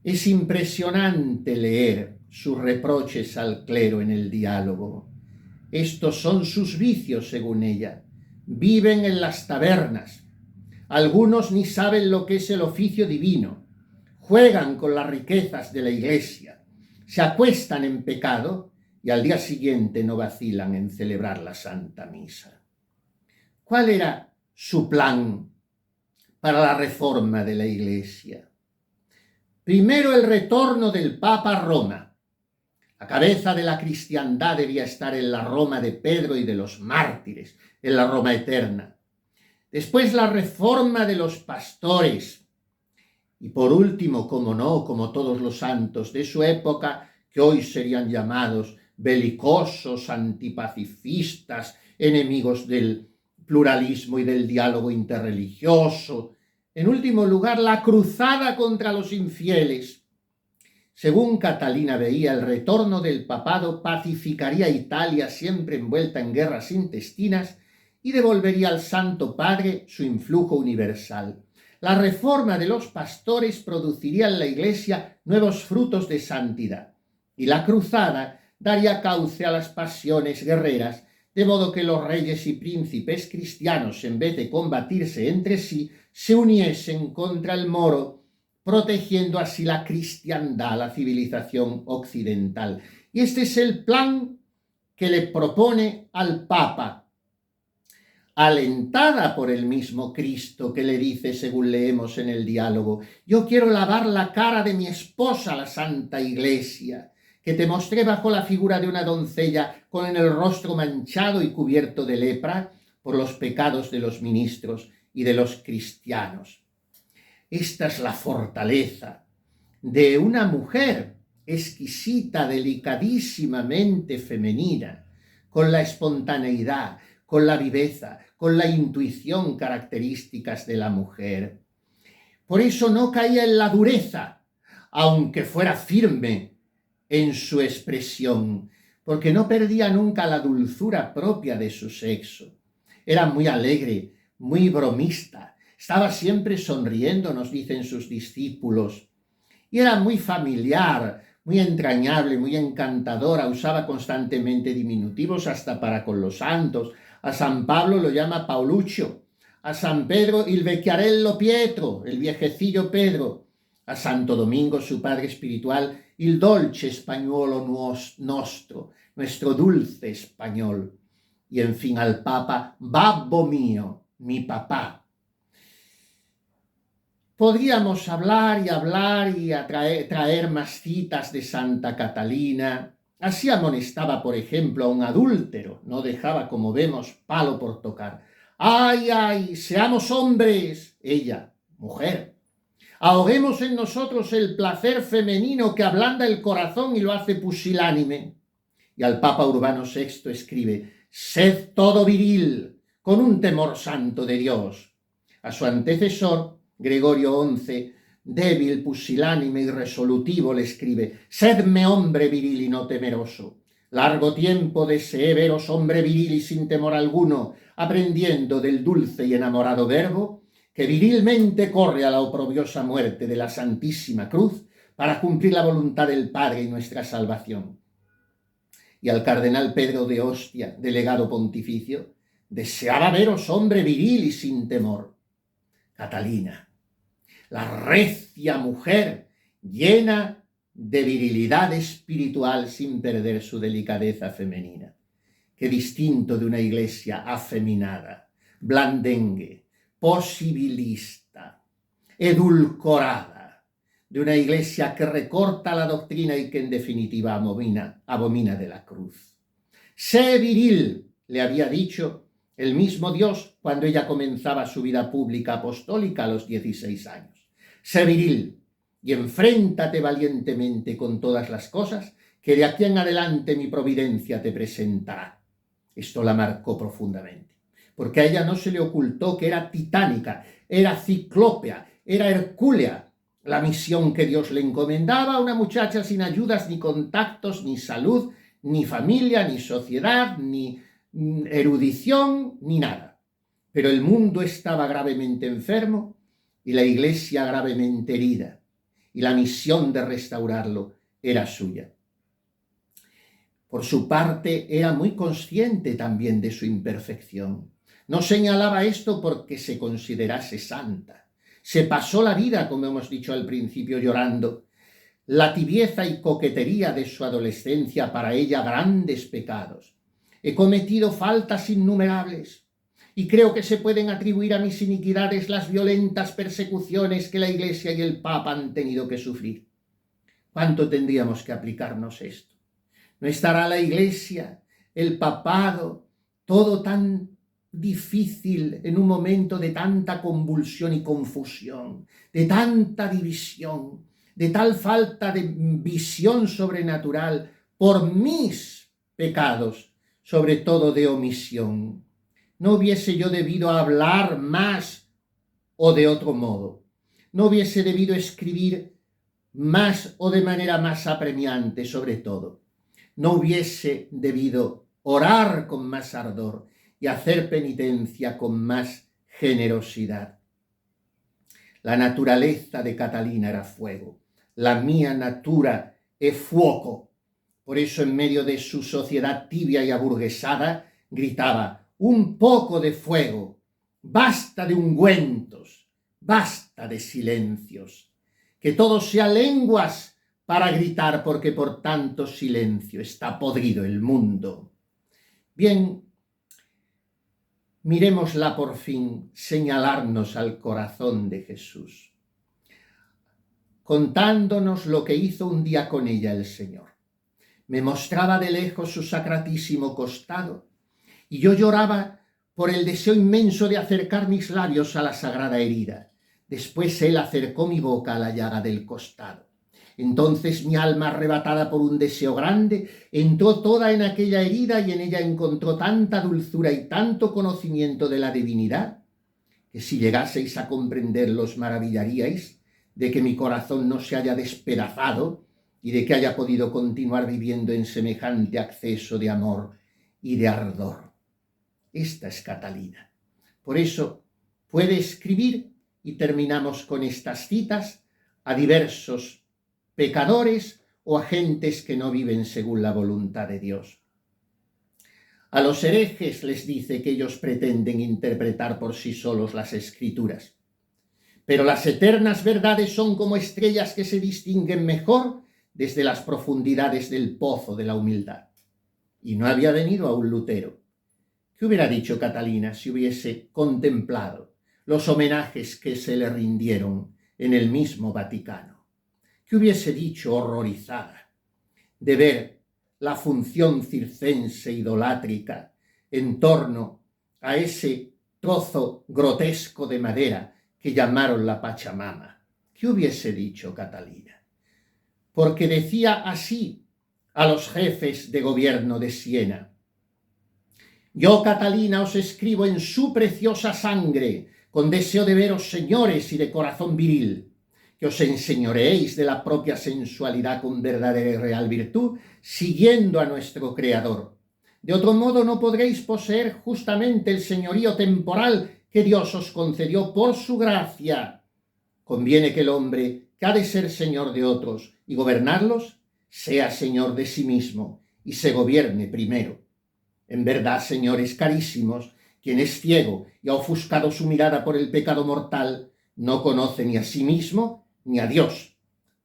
Es impresionante leer sus reproches al clero en el diálogo. Estos son sus vicios, según ella. Viven en las tabernas. Algunos ni saben lo que es el oficio divino. Juegan con las riquezas de la Iglesia. Se acuestan en pecado y al día siguiente no vacilan en celebrar la Santa Misa. ¿Cuál era su plan para la reforma de la Iglesia? Primero, el retorno del Papa a Roma. La cabeza de la cristiandad debía estar en la Roma de Pedro y de los mártires, en la Roma eterna. Después, la reforma de los pastores. Y por último, como no, como todos los santos de su época, que hoy serían llamados belicosos, antipacifistas, enemigos del pluralismo y del diálogo interreligioso. En último lugar, la cruzada contra los infieles. Según Catalina veía, el retorno del papado pacificaría a Italia, siempre envuelta en guerras intestinas, y devolvería al Santo Padre su influjo universal. La reforma de los pastores produciría en la Iglesia nuevos frutos de santidad, y la cruzada daría cauce a las pasiones guerreras, de modo que los reyes y príncipes cristianos, en vez de combatirse entre sí, se uniesen contra el moro, protegiendo así la cristiandad, la civilización occidental. Y este es el plan que le propone al Papa, alentada por el mismo Cristo, que le dice, según leemos en el diálogo: yo quiero lavar la cara de mi esposa, la Santa Iglesia, que te mostré bajo la figura de una doncella con el rostro manchado y cubierto de lepra por los pecados de los ministros y de los cristianos. Esta es la fortaleza de una mujer exquisita, delicadísimamente femenina, con la espontaneidad, con la viveza, con la intuición características de la mujer. Por eso no caía en la dureza, aunque fuera firme en su expresión, porque no perdía nunca la dulzura propia de su sexo. Era muy alegre, muy bromista, estaba siempre sonriendo, nos dicen sus discípulos, y era muy familiar, muy entrañable, muy encantadora, usaba constantemente diminutivos hasta para con los santos. A San Pablo lo llama Pauluccio, a San Pedro il vecchiarello Pietro, el viejecillo Pedro, a Santo Domingo, su padre espiritual, il dolce spagnolo nostro, nuestro dulce español, y en fin al Papa, babbo mío, mi papá. Podríamos hablar y traer más citas de Santa Catalina. Así amonestaba, por ejemplo, a un adúltero, no dejaba, como vemos, palo por tocar. ¡Ay, ay! ¡Seamos hombres! Ella, mujer. Ahoguemos en nosotros el placer femenino que ablanda el corazón y lo hace pusilánime. Y al Papa Urbano VI escribe: sed todo viril, con un temor santo de Dios. A su antecesor, Gregorio XI, débil, pusilánime y resolutivo, le escribe: sedme hombre viril y no temeroso. Largo tiempo deseé veros hombre viril y sin temor alguno, aprendiendo del dulce y enamorado verbo, que virilmente corre a la oprobiosa muerte de la Santísima Cruz para cumplir la voluntad del Padre y nuestra salvación. Y al cardenal Pedro de Ostia, delegado pontificio, deseaba veros hombre viril y sin temor. Catalina, la recia mujer llena de virilidad espiritual sin perder su delicadeza femenina. Qué distinto de una iglesia afeminada, blandengue, posibilista, edulcorada, de una iglesia que recorta la doctrina y que en definitiva abomina de la cruz. Sé viril, le había dicho el mismo Dios cuando ella comenzaba su vida pública apostólica a los 16 años. Sé viril y enfréntate valientemente con todas las cosas que de aquí en adelante mi providencia te presentará. Esto la marcó profundamente, porque a ella no se le ocultó que era titánica, era ciclópea, era hercúlea la misión que Dios le encomendaba a una muchacha sin ayudas, ni contactos, ni salud, ni familia, ni sociedad, ni erudición, ni nada. Pero el mundo estaba gravemente enfermo y la iglesia gravemente herida, y la misión de restaurarlo era suya. Por su parte, era muy consciente también de su imperfección. No señalaba esto porque se considerase santa. Se pasó la vida, como hemos dicho al principio, llorando. La tibieza y coquetería de su adolescencia, para ella grandes pecados. He cometido faltas innumerables y creo que se pueden atribuir a mis iniquidades las violentas persecuciones que la Iglesia y el Papa han tenido que sufrir. ¿Cuánto tendríamos que aplicarnos esto? ¿No estará la Iglesia, el papado, todo tan difícil en un momento de tanta convulsión y confusión, de tanta división, de tal falta de visión sobrenatural por mis pecados, sobre todo de omisión? ¿No hubiese yo debido hablar más o de otro modo? ¿No hubiese debido escribir más o de manera más apremiante, sobre todo? ¿No hubiese debido orar con más ardor y hacer penitencia con más generosidad? La naturaleza de Catalina era fuego, la mía natura es fuoco. Por eso en medio de su sociedad tibia y aburguesada gritaba: un poco de fuego, basta de ungüentos, basta de silencios, que todo sea lenguas para gritar, porque por tanto silencio está podrido el mundo. Bien, miremosla por fin señalarnos al corazón de Jesús, contándonos lo que hizo un día con ella el Señor. Me mostraba de lejos su sacratísimo costado, y yo lloraba por el deseo inmenso de acercar mis labios a la sagrada herida. Después él acercó mi boca a la llaga del costado. Entonces mi alma, arrebatada por un deseo grande, entró toda en aquella herida y en ella encontró tanta dulzura y tanto conocimiento de la divinidad, que si llegaseis a comprenderlo os maravillaríais de que mi corazón no se haya despedazado y de que haya podido continuar viviendo en semejante acceso de amor y de ardor. Esta es Catalina. Por eso puede escribir, y terminamos con estas citas, a diversos pecadores o a gentes que no viven según la voluntad de Dios. A los herejes les dice que ellos pretenden interpretar por sí solos las Escrituras, pero las eternas verdades son como estrellas que se distinguen mejor desde las profundidades del pozo de la humildad. Y no había venido aún Lutero. ¿Qué hubiera dicho Catalina si hubiese contemplado los homenajes que se le rindieron en el mismo Vaticano? ¿Qué hubiese dicho horrorizada de ver la función circense idolátrica en torno a ese trozo grotesco de madera que llamaron la Pachamama? ¿Qué hubiese dicho Catalina? Porque decía así a los jefes de gobierno de Siena: yo, Catalina, os escribo en su preciosa sangre, con deseo de veros señores y de corazón viril, que os enseñoreéis de la propia sensualidad con verdadera y real virtud, siguiendo a nuestro Creador. De otro modo no podréis poseer justamente el señorío temporal que Dios os concedió por su gracia. Conviene que el hombre, que ha de ser señor de otros y gobernarlos, sea señor de sí mismo y se gobierne primero. En verdad, señores carísimos, quien es ciego y ha ofuscado su mirada por el pecado mortal, no conoce ni a sí mismo ni a Dios.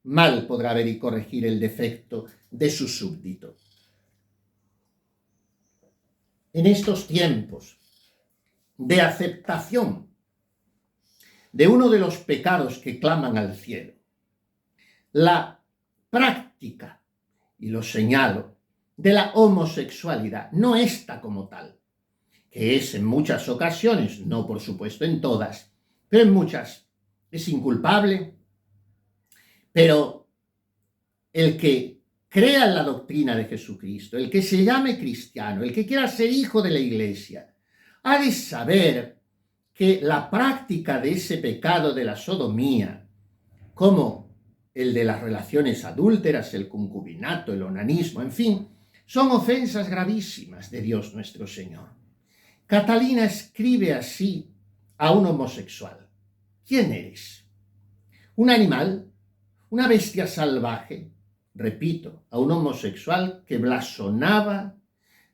Mal podrá ver y corregir el defecto de su súbdito. En estos tiempos de aceptación de uno de los pecados que claman al cielo, la práctica, y lo señalo, de la homosexualidad no está como tal, que es en muchas ocasiones, no por supuesto en todas, pero en muchas es inculpable, pero el que crea en la doctrina de Jesucristo, el que se llame cristiano, el que quiera ser hijo de la Iglesia, ha de saber que la práctica de ese pecado de la sodomía, como el de las relaciones adúlteras, el concubinato, el onanismo, en fin, son ofensas gravísimas de Dios nuestro Señor. Catalina escribe así a un homosexual: ¿quién eres? ¿Un animal? ¿Una bestia salvaje? Repito, a un homosexual que blasonaba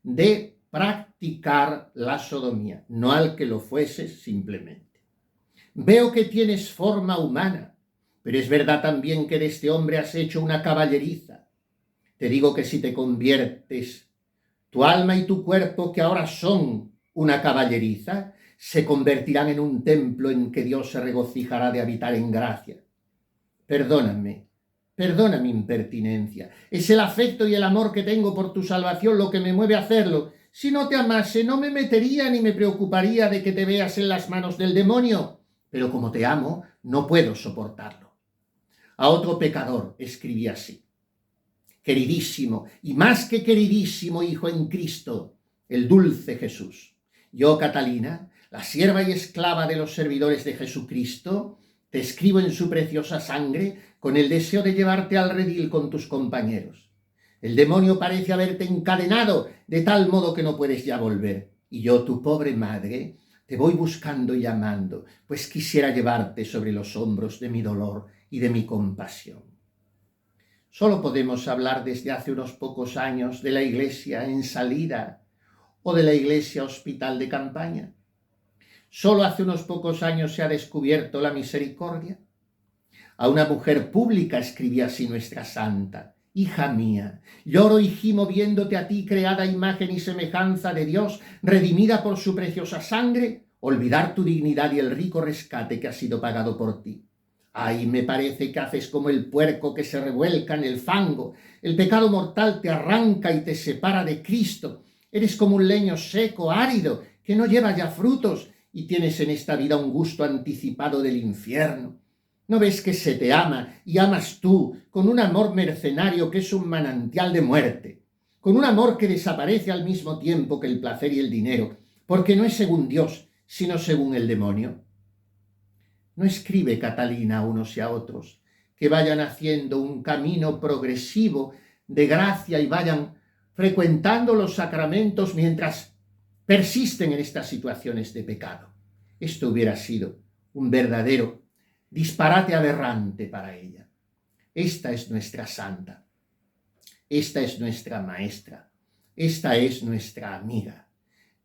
de practicar la sodomía, no al que lo fuese simplemente. Veo que tienes forma humana, pero es verdad también que de este hombre has hecho una caballeriza. Te digo que si te conviertes, tu alma y tu cuerpo, que ahora son una caballeriza, se convertirán en un templo en que Dios se regocijará de habitar en gracia. Perdóname mi impertinencia. Es el afecto y el amor que tengo por tu salvación lo que me mueve a hacerlo. Si no te amase, no me metería ni me preocuparía de que te veas en las manos del demonio. Pero como te amo, no puedo soportarlo. A otro pecador escribí así: queridísimo, y más que queridísimo hijo en Cristo, el dulce Jesús. Yo, Catalina, la sierva y esclava de los servidores de Jesucristo, te escribo en su preciosa sangre con el deseo de llevarte al redil con tus compañeros. El demonio parece haberte encadenado de tal modo que no puedes ya volver. Y yo, tu pobre madre, te voy buscando y amando, pues quisiera llevarte sobre los hombros de mi dolor y de mi compasión. Solo podemos hablar desde hace unos pocos años de la iglesia en salida o de la iglesia hospital de campaña. Solo hace unos pocos años se ha descubierto la misericordia. A una mujer pública escribía así nuestra santa: hija mía, lloro y gimo viéndote a ti, creada imagen y semejanza de Dios, redimida por su preciosa sangre, olvidar tu dignidad y el rico rescate que ha sido pagado por ti. Ay, me parece que haces como el puerco que se revuelca en el fango. El pecado mortal te arranca y te separa de Cristo. Eres como un leño seco, árido, que no lleva ya frutos, y tienes en esta vida un gusto anticipado del infierno. ¿No ves que se te ama y amas tú con un amor mercenario que es un manantial de muerte? Con un amor que desaparece al mismo tiempo que el placer y el dinero, porque no es según Dios, sino según el demonio. No escribe Catalina a unos y a otros que vayan haciendo un camino progresivo de gracia y vayan frecuentando los sacramentos mientras persisten en estas situaciones de pecado. Esto hubiera sido un verdadero disparate aberrante para ella. Esta es nuestra santa, esta es nuestra maestra, esta es nuestra amiga,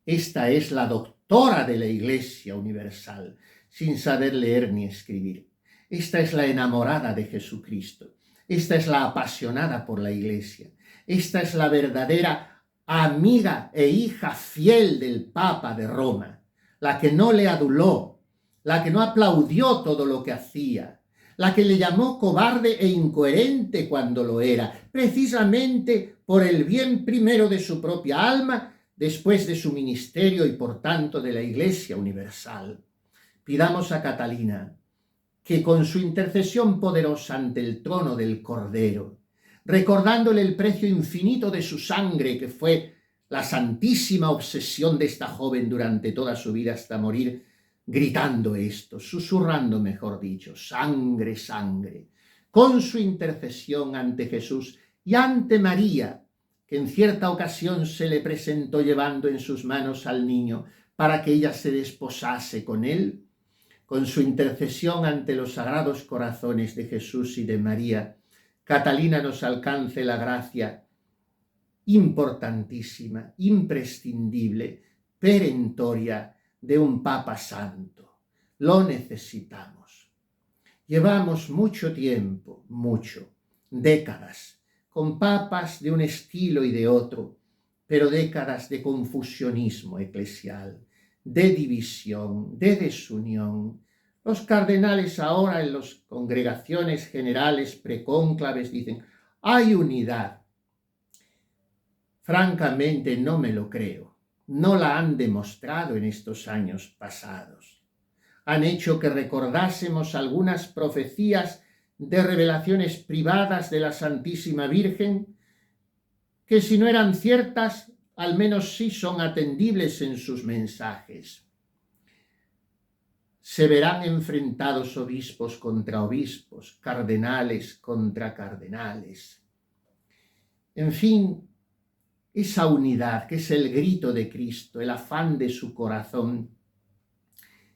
esta es la doctora de la Iglesia Universal, sin saber leer ni escribir. Esta es la enamorada de Jesucristo, esta es la apasionada por la Iglesia, esta es la verdadera amiga e hija fiel del Papa de Roma, la que no le aduló, la que no aplaudió todo lo que hacía, la que le llamó cobarde e incoherente cuando lo era, precisamente por el bien primero de su propia alma, después de su ministerio y por tanto de la Iglesia Universal. Pidamos a Catalina que con su intercesión poderosa ante el trono del Cordero, recordándole el precio infinito de su sangre, que fue la santísima obsesión de esta joven durante toda su vida hasta morir, gritando esto, susurrando mejor dicho, sangre, sangre, con su intercesión ante Jesús y ante María, que en cierta ocasión se le presentó llevando en sus manos al niño, para que ella se desposase con él. Con su intercesión ante los sagrados corazones de Jesús y de María, Catalina nos alcance la gracia importantísima, imprescindible, perentoria de un Papa Santo. Lo necesitamos. Llevamos mucho tiempo, décadas, con papas de un estilo y de otro, pero décadas de confusionismo eclesial, de división, de desunión. Los cardenales ahora en las congregaciones generales precónclaves dicen, hay unidad. Francamente no me lo creo. No la han demostrado en estos años pasados. Han hecho que recordásemos algunas profecías de revelaciones privadas de la Santísima Virgen, que si no eran ciertas, al menos sí son atendibles en sus mensajes. Se verán enfrentados obispos contra obispos, cardenales contra cardenales. En fin, esa unidad que es el grito de Cristo, el afán de su corazón,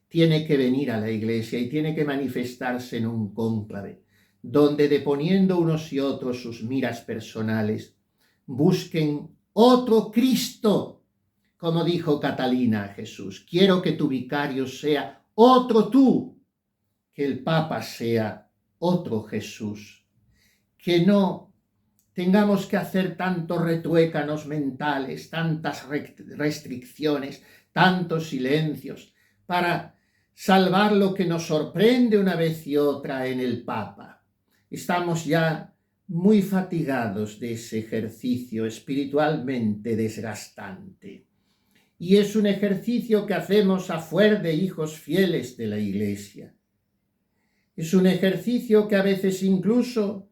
tiene que venir a la Iglesia y tiene que manifestarse en un cónclave, donde deponiendo unos y otros sus miras personales, busquen otro Cristo, como dijo Catalina a Jesús. Quiero que tu vicario sea otro tú, que el Papa sea otro Jesús, que no tengamos que hacer tantos retruécanos mentales, tantas restricciones, tantos silencios, para salvar lo que nos sorprende una vez y otra en el Papa. Estamos ya muy fatigados de ese ejercicio espiritualmente desgastante. Y es un ejercicio que hacemos a fuer de hijos fieles de la Iglesia. Es un ejercicio que a veces incluso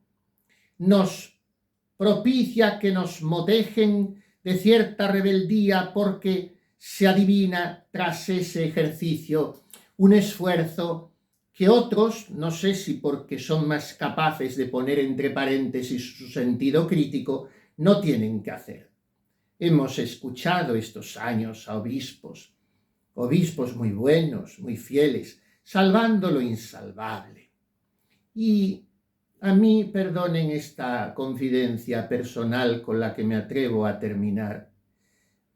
nos propicia que nos motejen de cierta rebeldía, porque se adivina tras ese ejercicio un esfuerzo que otros, no sé si porque son más capaces de poner entre paréntesis su sentido crítico, no tienen que hacer. Hemos escuchado estos años a obispos muy buenos, muy fieles, salvando lo insalvable. Y a mí, perdonen esta confidencia personal con la que me atrevo a terminar,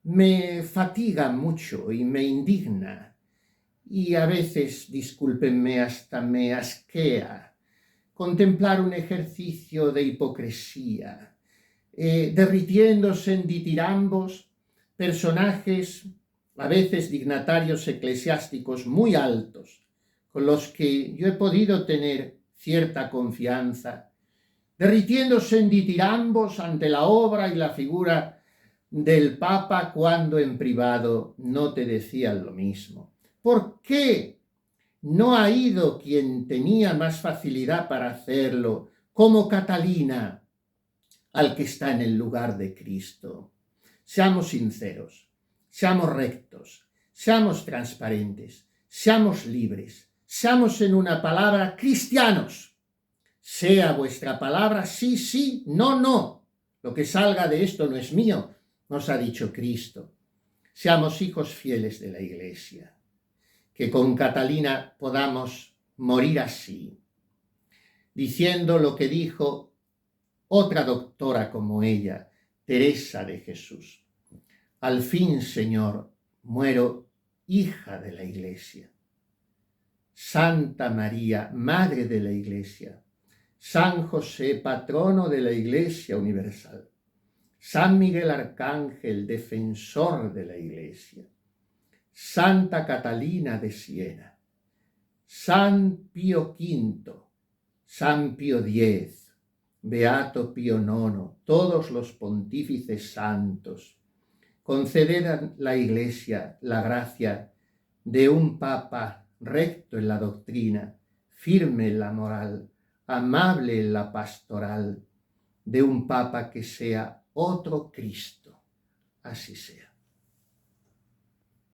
me fatiga mucho y me indigna. Y a veces, discúlpenme, hasta me asquea contemplar un ejercicio de hipocresía, derritiéndose en ditirambos personajes, a veces dignatarios eclesiásticos muy altos, con los que yo he podido tener cierta confianza, derritiéndose en ditirambos ante la obra y la figura del Papa cuando en privado no te decían lo mismo. ¿Por qué no ha ido quien tenía más facilidad para hacerlo, como Catalina, al que está en el lugar de Cristo? Seamos sinceros, seamos rectos, seamos transparentes, seamos libres, seamos en una palabra cristianos. Sea vuestra palabra sí, sí, no, no. Lo que salga de esto no es mío, nos ha dicho Cristo. Seamos hijos fieles de la Iglesia. Que con Catalina podamos morir así, diciendo lo que dijo otra doctora como ella, Teresa de Jesús. Al fin, Señor, muero hija de la Iglesia. Santa María, Madre de la Iglesia. San José, patrono de la Iglesia universal. San Miguel Arcángel, defensor de la Iglesia. Santa Catalina de Siena, San Pío V, San Pío X, Beato Pío IX, todos los pontífices santos, conceded a la Iglesia la gracia de un Papa recto en la doctrina, firme en la moral, amable en la pastoral, de un Papa que sea otro Cristo. Así sea.